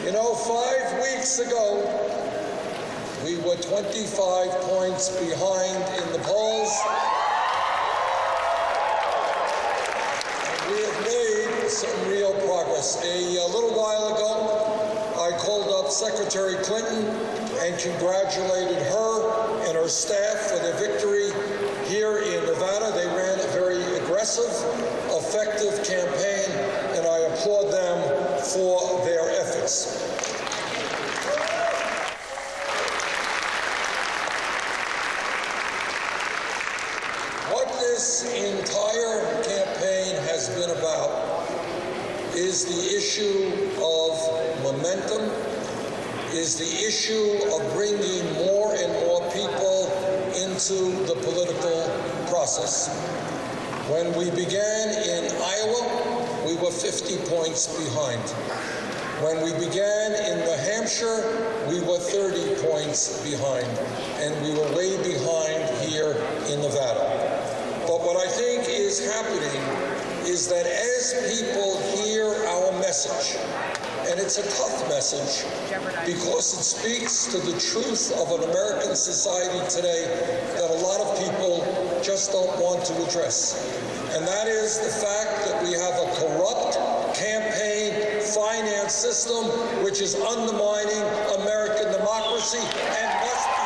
You know, 5 weeks ago, we were 25 points behind in the polls. And we have made some real progress. A little while ago, I called up Secretary Clinton and congratulated her and her staff for their victory here in Nevada. They ran a very aggressive, effective campaign, and I applaud them for their efforts. What this entire campaign has been about is the issue of momentum, is the issue of bringing more and more people into the political process. When we began in Iowa, we were 50 points behind. When we began in New Hampshire, we were 30 points behind, and we were way behind here in Nevada. But what I think is happening is that as people hear our message, and it's a tough message because it speaks to the truth of an American society today that a lot of people just don't want to address. And that is the fact that we have a corrupt campaign finance system which is undermining American democracy and must be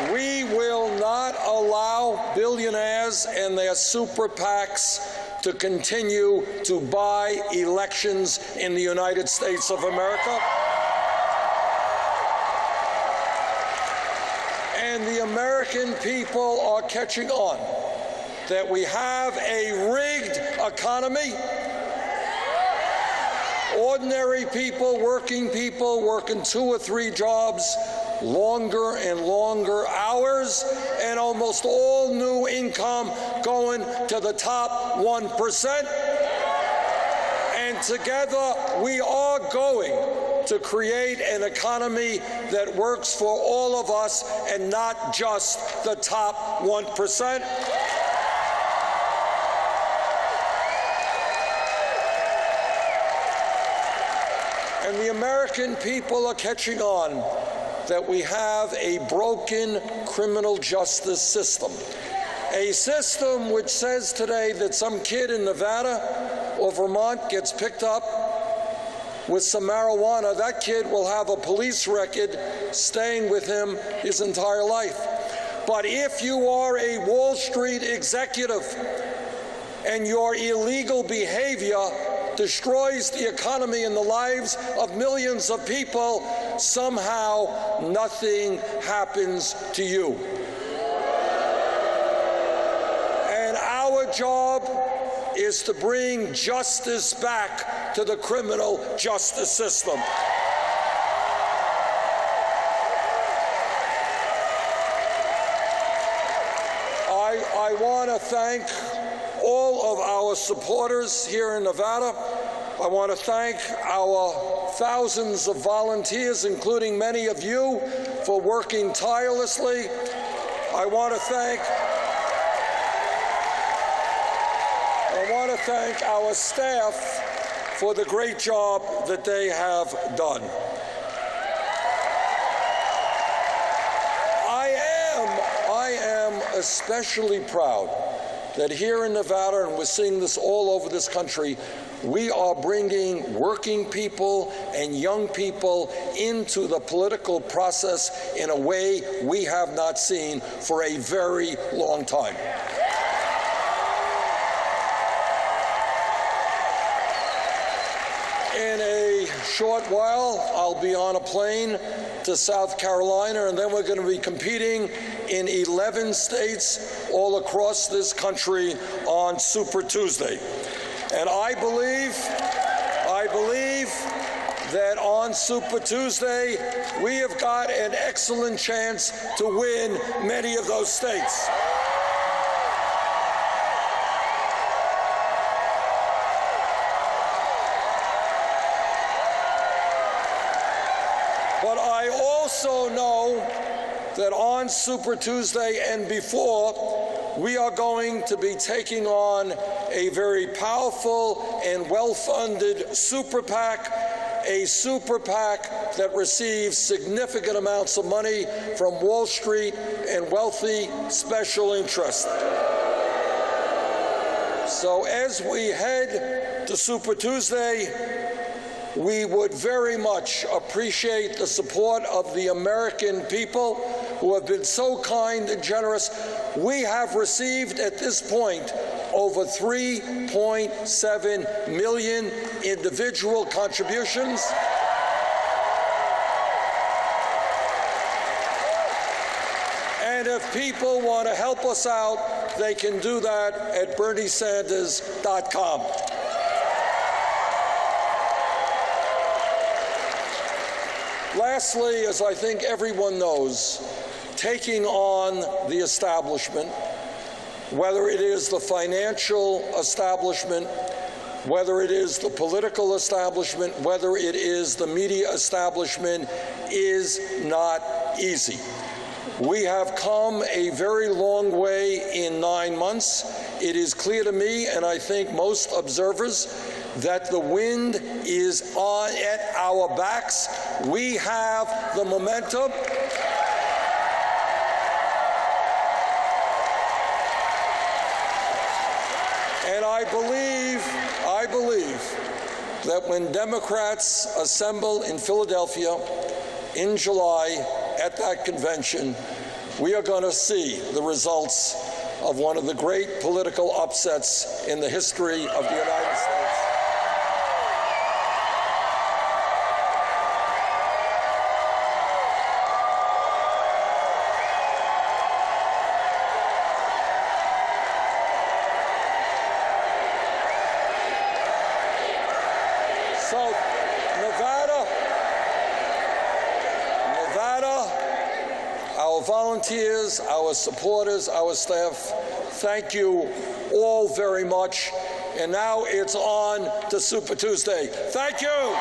changed. We will not allow billionaires and their super PACs to continue to buy elections in the United States of America. And the American people are catching on that we have a rigged economy. Ordinary people working 2 or 3 jobs, longer and longer hours, and almost all new income going to the top 1%. And together we are going to create an economy that works for all of us and not just the top 1%. And the American people are catching on that we have a broken criminal justice system. A system which says today that some kid in Nevada or Vermont gets picked up with some marijuana, that kid will have a police record staying with him his entire life. But if you are a Wall Street executive and your illegal behavior destroys the economy and the lives of millions of people, somehow nothing happens to you. And our job is to bring justice back to the criminal justice system. I want to thank all of our supporters here in Nevada. I want to thank our thousands of volunteers, including many of you, for working tirelessly. I want to thank our staff for the great job that they have done. I am especially proud that here in Nevada, and we're seeing this all over this country, we are bringing working people and young people into the political process in a way we have not seen for a very long time. In a short while, I'll be on a plane to South Carolina, and then we're going to be competing in 11 states all across this country on Super Tuesday. And I believe that on Super Tuesday, we have got an excellent chance to win many of those states. But I also know that on Super Tuesday and before, we are going to be taking on a very powerful and well-funded super PAC, a super PAC that receives significant amounts of money from Wall Street and wealthy special interests. So as we head to Super Tuesday, we would very much appreciate the support of the American people who have been so kind and generous. We have received at this point over 3.7 million individual contributions. And if people want to help us out, they can do that at BernieSanders.com. Lastly, as I think everyone knows, taking on the establishment, whether it is the financial establishment, whether it is the political establishment, whether it is the media establishment, is not easy. We have come a very long way in 9 months. It is clear to me, and I think most observers, that the wind is on at our backs. We have the momentum. And I believe that when Democrats assemble in Philadelphia in July at that convention, we are going to see the results of one of the great political upsets in the history of the United States. So, Nevada, our volunteers, our supporters, our staff, thank you all very much. And now it's on to Super Tuesday. Thank you.